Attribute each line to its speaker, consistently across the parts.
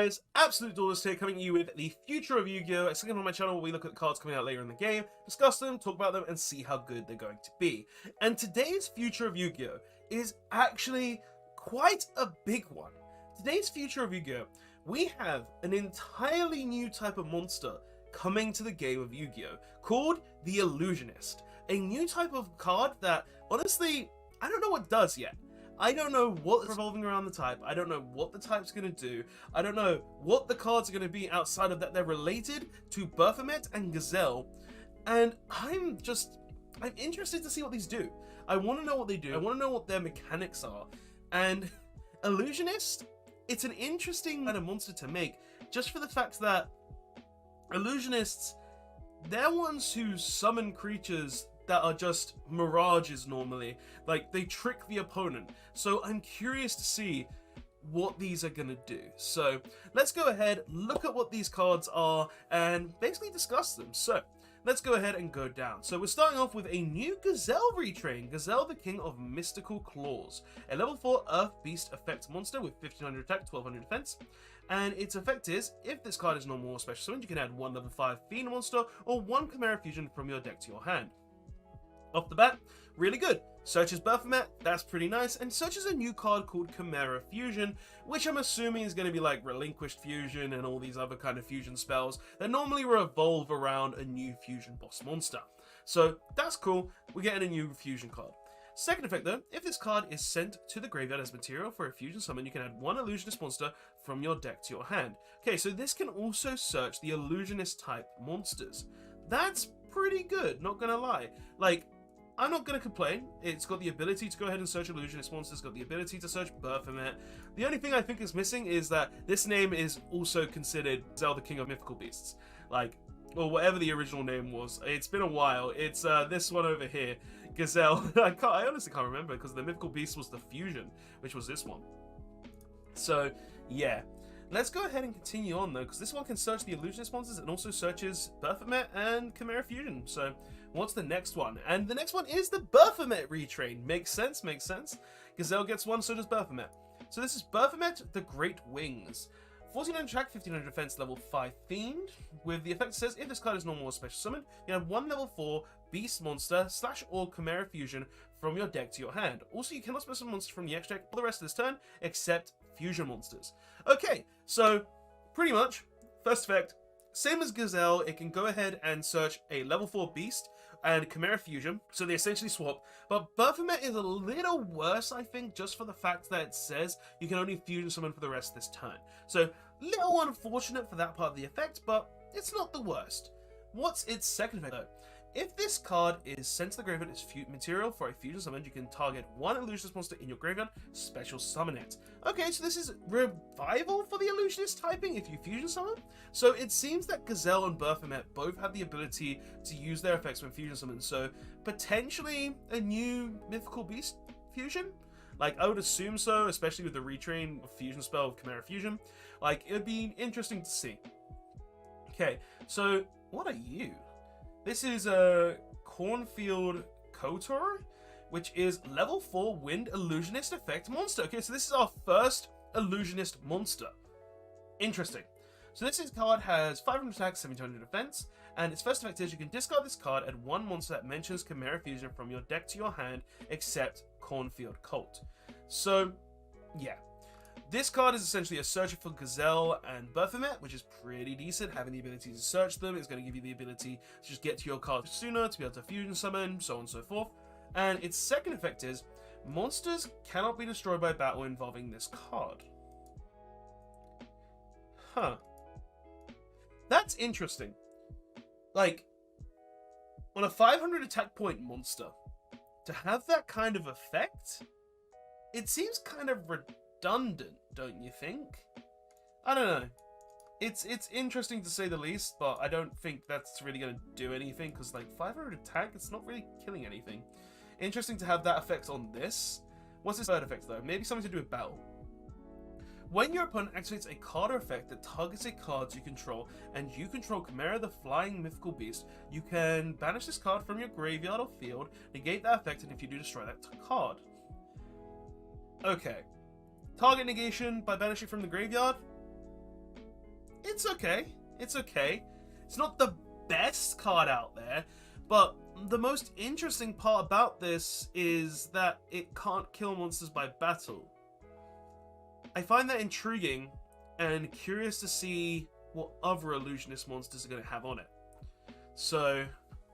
Speaker 1: guys, Absolute Duelist here, coming at you with the future of Yu-Gi-Oh! A segment on my channel where we look at the cards coming out later in the game, discuss them, talk about them, and see how good they're going to be. And today's future of Yu-Gi-Oh! Is actually quite a big one. Today's future of Yu-Gi-Oh! We have an entirely new type of monster coming to the game of Yu-Gi-Oh! Called the Illusionist. A new type of card that, honestly, I don't know what does yet. I don't know what's revolving around the type. I don't know what the type's going to do. I don't know what the cards are going to be outside of that. They're related to Berfomet and Gazelle. And I'm interested to see what these do. I want to know what they do. I want to know what their mechanics are. And Illusionist, it's an interesting kind of monster to make, just for the fact that Illusionists, they're ones who summon creatures that are just mirages normally. Like, they trick the opponent. So I'm curious to see what these are gonna do. So let's go ahead, look at what these cards are, and basically discuss them. So let's go ahead and go down. So we're starting off with a new Gazelle retrain. Gazelle, the King of Mystical Claws. A level 4 Earth Beast effect monster with 1500 attack, 1200 defense. And its effect is, if this card is normal or special summon, you can add one level 5 Fiend monster or one Chimera Fusion from your deck to your hand. Off the bat, really good. Searches Berfomet, that's pretty nice, and searches a new card called Chimera Fusion, which I'm assuming is going to be like Relinquished Fusion and all these other kind of fusion spells that normally revolve around a new fusion boss monster. So that's cool, we're getting a new fusion card. Second effect though, if this card is sent to the graveyard as material for a fusion summon, you can add one Illusionist monster from your deck to your hand. Okay, so this can also search the Illusionist type monsters. That's pretty good, not gonna lie. Like, I'm not going to complain. It's got the ability to go ahead and search Illusionist monsters, it's got the ability to search Berfomet. The only thing I think is missing is that this name is also considered Gazelle, the King of Mythical Beasts. Like, or whatever the original name was. It's been a while. It's this one over here, Gazelle. I honestly can't remember because the Mythical Beast was the fusion, which was this one. So, yeah. Let's go ahead and continue on though, because this one can search the Illusionist monsters and also searches Berfomet and Chimera Fusion. So, what's the next one? And the next one is the Berfomet retrain. Makes sense, makes sense. Gazelle gets one, so does Berfomet. So this is Berfomet, the Great Wings. 1400 attack, 1500 defense, level 5 Fiend. With the effect that says, if this card is normal or special summon, you have one level 4 Beast monster / or Chimera Fusion from your deck to your hand. Also, you cannot special monster from the extra deck for the rest of this turn, except fusion monsters. Okay, so pretty much, first effect, same as Gazelle, it can go ahead and search a level 4 Beast and Chimera Fusion, so they essentially swap. But Berfomet is a little worse, I think, just for the fact that it says you can only fusion summon for the rest of this turn. So, little unfortunate for that part of the effect, but it's not the worst. What's its second effect, though? If this card is sent to the graveyard as material for a fusion summon, you can target one Illusionist monster in your graveyard, special summon it. Okay, so this is revival for the Illusionist typing if you fusion summon? So it seems that Gazelle and Berfomet both have the ability to use their effects when fusion summoned, so potentially a new Mythical Beast fusion? Like, I would assume so, especially with the retrain fusion spell of Chimera Fusion. Like, it would be interesting to see. Okay, so what are you? This is a Cornfield Kotor, which is level 4 Wind Illusionist effect monster. Okay, so this is our first Illusionist monster. Interesting. So this card has 500 attack, 1700 defense, and its first effect is you can discard this card, add one monster that mentions Chimera Fusion from your deck to your hand, except Cornfield Cult. So, yeah. This card is essentially a searcher for Gazelle and Berfomet, which is pretty decent. Having the ability to search them is going to give you the ability to just get to your card sooner, to be able to fusion summon, so on and so forth. And its second effect is, monsters cannot be destroyed by battle involving this card. Huh. That's interesting. Like, on a 500 attack point monster, to have that kind of effect, it seems kind of redundant, don't you think? I don't know. It's interesting to say the least, but I don't think that's really going to do anything, because like 500 attack, it's not really killing anything. Interesting to have that effect on this. What's its third effect though? Maybe something to do with battle. When your opponent activates a card or effect that targets a card you control, and you control Chimera the Flying Mythical Beast, you can banish this card from your graveyard or field, negate that effect, and if you do, destroy that card. Okay. Target negation by banishing from the graveyard? it's okay. It's okay. It's not the best card out there, but the most interesting part about this is that it can't kill monsters by battle. I find that intriguing and curious to see what other Illusionist monsters are going to have on it. So,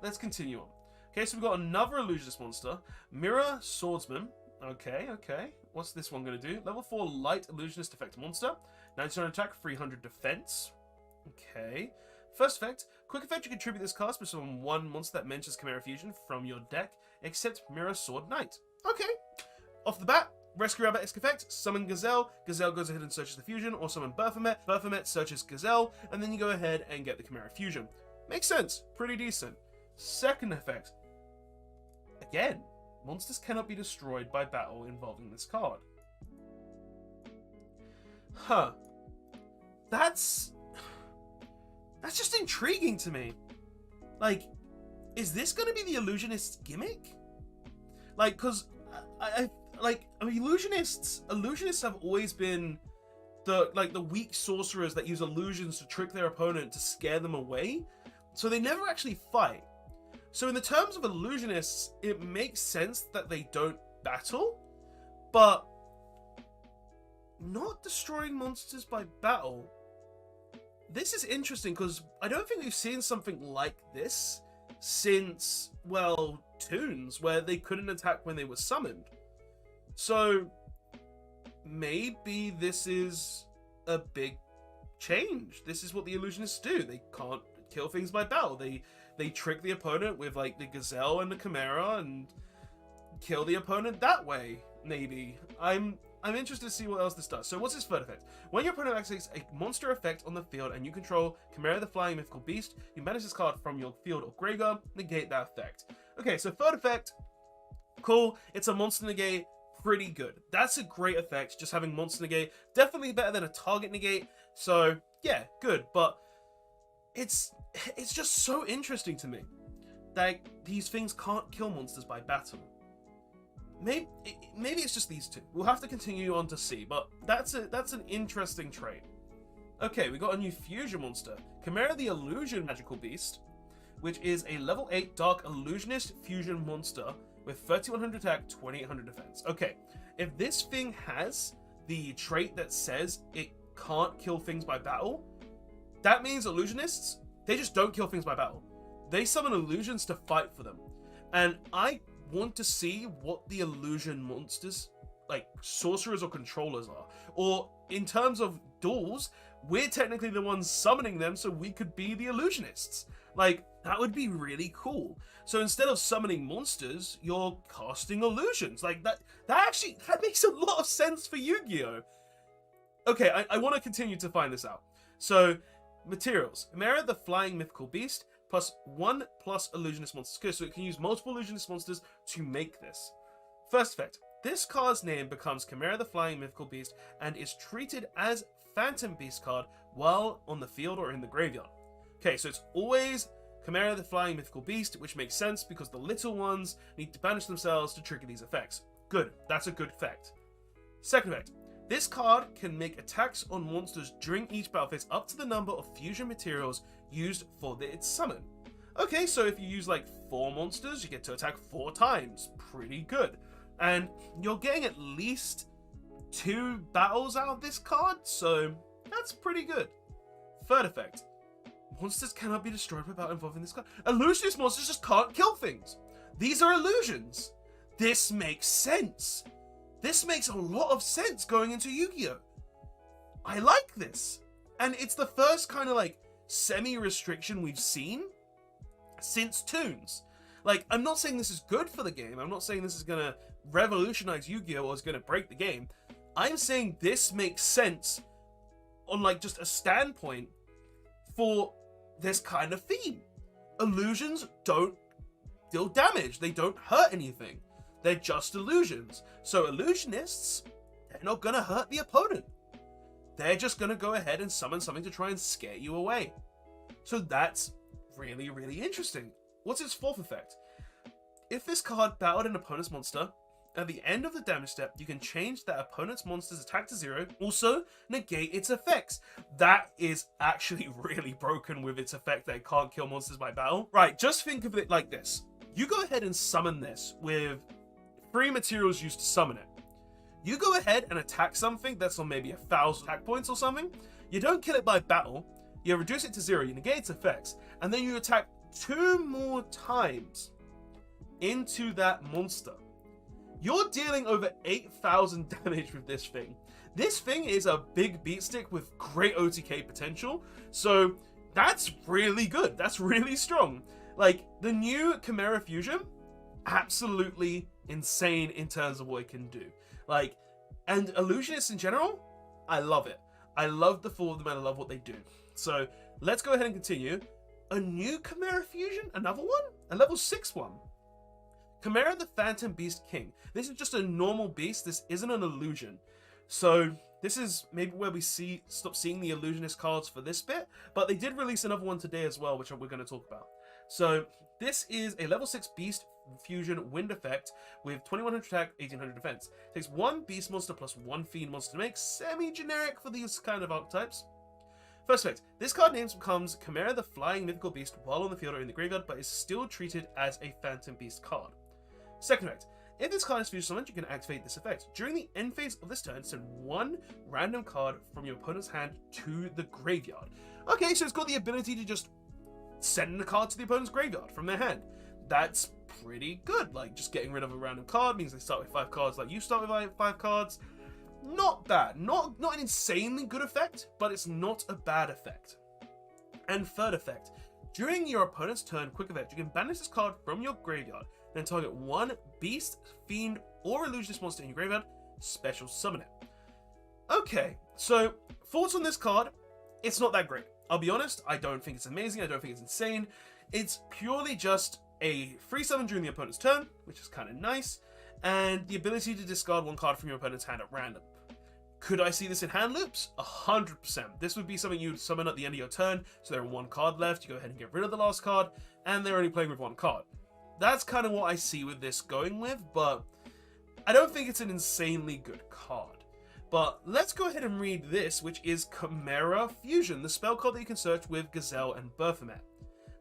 Speaker 1: let's continue on. Okay, so we've got another Illusionist monster, Mirror Swordsman. Okay. What's this one going to do? Level 4 Light Illusionist effect monster. 99 attack, 300 defense. Okay. First effect. Quick effect, you contribute this card based on one monster that mentions Chimera Fusion from your deck, except Mirror Sword Knight. Okay. Off the bat, Rescue Rabbit-esque effect, summon Gazelle. Gazelle goes ahead and searches the fusion, or summon Berfomet. Berfomet searches Gazelle, and then you go ahead and get the Chimera Fusion. Makes sense. Pretty decent. Second effect. Again, monsters cannot be destroyed by battle involving this card. Huh. That's just intriguing to me. Like, is this going to be the Illusionist's gimmick? Like, because Illusionists have always been the weak sorcerers that use illusions to trick their opponent to scare them away. So they never actually fight. So in the terms of Illusionists, it makes sense that they don't battle, but not destroying monsters by battle. This is interesting because I don't think we've seen something like this since, well, Toons, where they couldn't attack when they were summoned. So maybe this is a big change. This is what the Illusionists do. They can't kill things by battle. They trick the opponent with like the Gazelle and the Chimera and kill the opponent that way. Maybe. I'm interested to see what else this does. So what's this third effect? When your opponent activates a monster effect on the field and you control Chimera the Flying Mythical Beast, you banish this card from your field or graveyard, negate that effect. Okay, so third effect, cool. It's a monster negate, pretty good. That's a great effect, just having monster negate. Definitely better than a target negate. So yeah, good. But it's just so interesting to me that these things can't kill monsters by battle. Maybe it's just these two. We'll have to continue on to see, but that's an interesting trait. Okay, we got a new fusion monster, Chimera the Illusion Magical Beast, which is a level 8 Dark Illusionist fusion monster with 3100 attack, 2800 defense. Okay, if this thing has the trait that says it can't kill things by battle, that means Illusionists, they just don't kill things by battle. They summon illusions to fight for them. And I want to see what the illusion monsters, like sorcerers or controllers, are. Or in terms of duels, we're technically the ones summoning them, so we could be the Illusionists. Like, that would be really cool. So instead of summoning monsters, you're casting illusions. Like, that makes a lot of sense for Yu-Gi-Oh! Okay, I want to continue to find this out. So, materials. Chimera the Flying Mythical Beast, +1 Illusionist monsters. Okay, so it can use multiple Illusionist monsters to make this. First effect. This card's name becomes Chimera the Flying Mythical Beast and is treated as Phantom Beast card while on the field or in the graveyard. Okay, so it's always Chimera the Flying Mythical Beast, which makes sense because the little ones need to banish themselves to trigger these effects. Good, that's a good effect. Second effect. This card can make attacks on monsters during each battle phase up to the number of fusion materials used for its summon. Okay, so if you use like 4 monsters, you get to attack 4 times. Pretty good. And you're getting at least 2 battles out of this card, so that's pretty good. Third effect. Monsters cannot be destroyed without involving this card. Illusionist monsters just can't kill things. These are illusions. This makes sense. This makes a lot of sense going into Yu-Gi-Oh! I like this. And it's the first kind of like semi-restriction we've seen since Toons. Like, I'm not saying this is good for the game. I'm not saying this is gonna revolutionize Yu-Gi-Oh! Or is gonna break the game. I'm saying this makes sense on like just a standpoint for this kind of theme. Illusions don't deal damage. They don't hurt anything. They're just illusions. So illusionists, they're not gonna hurt the opponent. They're just gonna go ahead and summon something to try and scare you away. So that's really, really interesting. What's its fourth effect? If this card battled an opponent's monster, at the end of the damage step, you can change that opponent's monster's attack to 0, also negate its effects. That is actually really broken with its effect that it can't kill monsters by battle. Right, just think of it like this. You go ahead and summon this with 3 materials used to summon it. You go ahead and attack something that's on maybe 1,000 attack points or something. You don't kill it by battle, you reduce it to 0, you negate its effects, and then you attack 2 more times into that monster. You're dealing over 8,000 damage with this thing. This thing is a big beat stick with great OTK potential, so that's really good. That's really strong. Like, the new Chimera Fusion, absolutely insane in terms of what it can do. Like, and Illusionists in general, I love it. I love the 4 of them and I love what they do. So let's go ahead and continue. A new Chimera Fusion, another one, a level 6 one. Chimera the Phantom Beast King. This is just a normal beast. This isn't an illusion. So this is maybe where we stop seeing the Illusionist cards for this bit, but they did release another one today as well, which we're going to talk about. So this is a level 6 Beast Fusion Wind effect with 2100 attack, 1800 defense. Takes 1 Beast monster plus 1 Fiend monster to make, semi-generic for these kind of archetypes. First effect, this card name becomes Chimera the Flying Mythical Beast while on the field or in the graveyard, but is still treated as a Phantom Beast card. Second effect, if this card is fusion summoned, you can activate this effect. During the end phase of this turn, send 1 random card from your opponent's hand to the graveyard. Okay, so it's got the ability to just send a card to the opponent's graveyard from their hand. That's pretty good. Like, just getting rid of a random card means they start with 5 cards like you start with 5 cards. Not bad. Not an insanely good effect, but it's not a bad effect. And third effect, during your opponent's turn quick effect, you can banish this card from your graveyard, then target 1 Beast, Fiend, or Illusionist monster in your graveyard, special summon it. Okay, so thoughts on this card? It's not that great. I'll be honest, I don't think it's amazing, I don't think it's insane. It's purely just a free summon during the opponent's turn, which is kind of nice, and the ability to discard 1 card from your opponent's hand at random. Could I see this in hand loops? 100%. This would be something you would summon at the end of your turn, so there are 1 card left, you go ahead and get rid of the last card, and they're only playing with 1 card. That's kind of what I see with this going with, but I don't think it's an insanely good card. But let's go ahead and read this, which is Chimera Fusion, the spell card that you can search with Gazelle and Berfomet.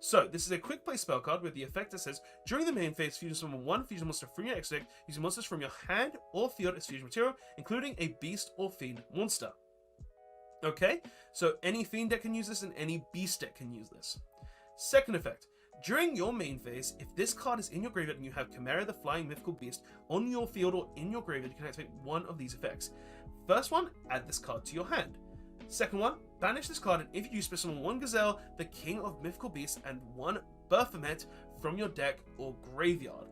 Speaker 1: So, this is a quick play spell card with the effect that says, during the main phase, fusion summon 1 fusion monster from your extra deck, using monsters from your hand or field as fusion material, including a beast or fiend monster. Okay, so any fiend deck can use this and any beast deck can use this. Second effect, during your main phase, if this card is in your graveyard and you have Chimera the Flying Mythical Beast on your field or in your graveyard, you can activate 1 of these effects. First one, add this card to your hand. Second one, banish this card, and if you do, special summon 1 Gazelle, the King of Mythical Beasts, and 1 Berfomet from your deck or graveyard.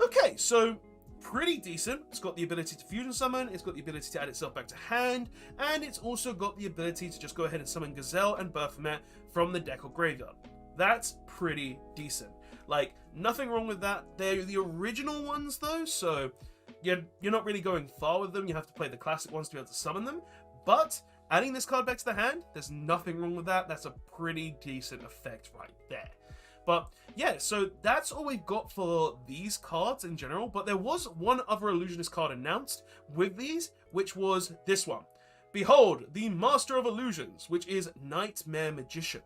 Speaker 1: Okay, so pretty decent. It's got the ability to fusion summon, it's got the ability to add itself back to hand, and it's also got the ability to just go ahead and summon Gazelle and Berfomet from the deck or graveyard. That's pretty decent. Like, nothing wrong with that. They're the original ones though, so you're not really going far with them. You have to play the classic ones to be able to summon them, but adding this card back to the hand, there's nothing wrong with that. That's a pretty decent effect right there. But yeah, so that's all we've got for these cards in general, but there was one other Illusionist card announced with these, which was this one. Behold, the Master of Illusions, which is Nightmare Magician.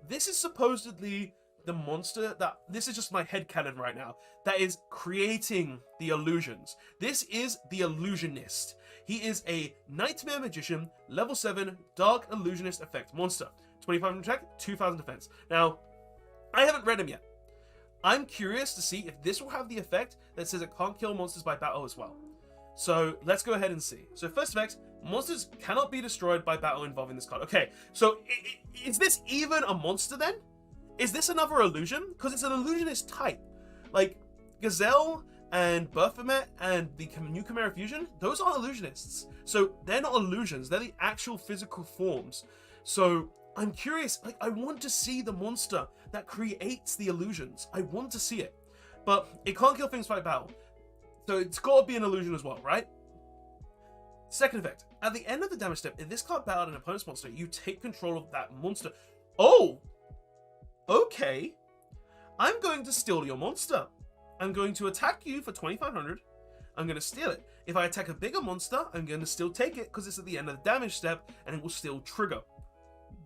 Speaker 1: This is supposedly the monster that, this is just my headcanon right now, that is creating the illusions. This is the Illusionist. He is a Nightmare Magician, level 7, Dark Illusionist effect monster. 2500 attack, 2000 defense. Now, I haven't read him yet. I'm curious to see if this will have the effect that says it can't kill monsters by battle as well. So let's go ahead and see. So first effect, monsters cannot be destroyed by battle involving this card. Okay, so is this even a monster then? Is this another illusion? Because it's an illusionist type. Like, Gazelle and Berfomet and the new Chimera Fusion, those aren't illusionists. So they're not illusions, they're the actual physical forms. So I'm curious, like, I want to see the monster that creates the illusions. I want to see it. But it can't kill things by battle. So it's got to be an illusion as well, right? Second effect, at the end of the damage step, if this card battled an opponent's monster, you take control of that monster. Oh! Okay. I'm going to steal your monster. I'm going to attack you for 2500. I'm going to steal it. If I attack a bigger monster, I'm going to still take it because it's at the end of the damage step and it will still trigger.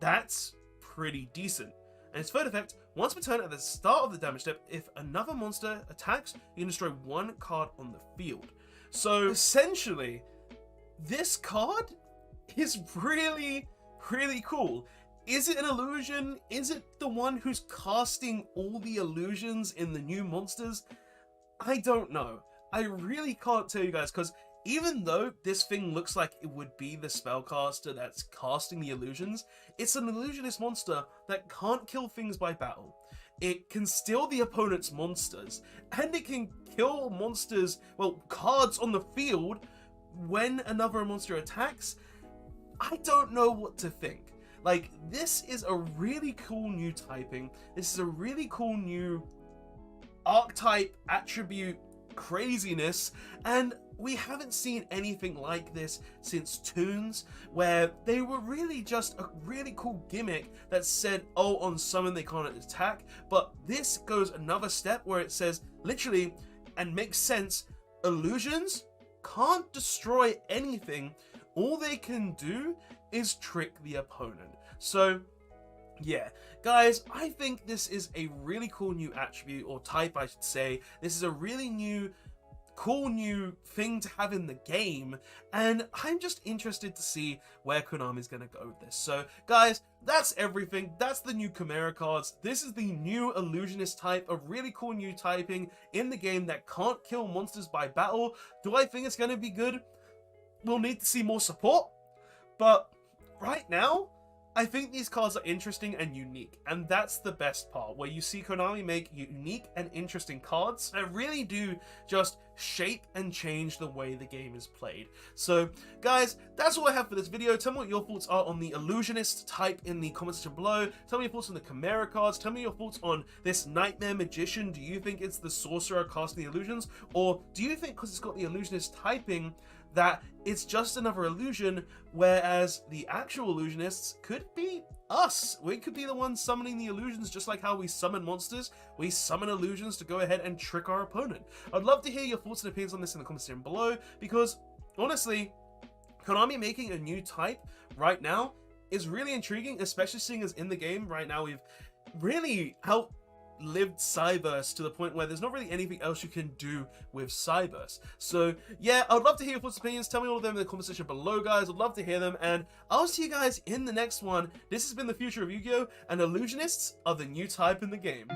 Speaker 1: That's pretty decent. And its third effect, once per turn at the start of the damage step, if another monster attacks, you can destroy one card on the field. So essentially, this card is really, really cool. Is it an illusion? Is it the one who's casting all the illusions in the new monsters? I don't know. I really can't tell you guys, because even though this thing looks like it would be the spellcaster that's casting the illusions, it's an illusionist monster that can't kill things by battle. It can steal the opponent's monsters, and it can kill monsters, well, cards on the field when another monster attacks. I don't know what to think. Like, this is a really cool new typing. This is a really cool new archetype, attribute, craziness, and we haven't seen anything like this since Toons, where they were really just a really cool gimmick that said, oh, on summon they can't attack, but this goes another step where it says, literally, and makes sense, illusions can't destroy anything. All they can do is trick the opponent. So yeah, guys, I think this is a really cool new attribute, or type I should say. This is a really cool new thing to have in the game, and I'm just interested to see where Konami's going to go with this. So guys, that's everything. That's the new Chimera cards. This is the new Illusionist type, a really cool new typing in the game that can't kill monsters by battle. Do I think it's going to be good? We'll need to see more support, but right now, I think these cards are interesting and unique, and that's the best part, where you see Konami make unique and interesting cards that really do just shape and change the way the game is played. So guys, that's all I have for this video. Tell me what your thoughts are on the Illusionist type in the comments section below. Tell me your thoughts on the Chimera cards. Tell me your thoughts on this Nightmare Magician. Do you think it's the sorcerer casting the illusions, or do you think because it's got the Illusionist typing that it's just another illusion, whereas the actual illusionists could be us? We could be the ones summoning the illusions, just like how we summon monsters. We summon illusions to go ahead and trick our opponent. I'd love to hear your thoughts and opinions on this in the comments down below, because honestly, Konami making a new type right now is really intriguing, especially seeing as in the game right now we've really outlived Cyberse to the point where there's not really anything else you can do with Cyberse. So yeah, I'd love to hear your thoughts and opinions. Tell me all of them in the comment section below, guys. I'd love to hear them, and I'll see you guys in the next one. This has been the future of Yu-Gi-Oh, and Illusionists are the new type in the game.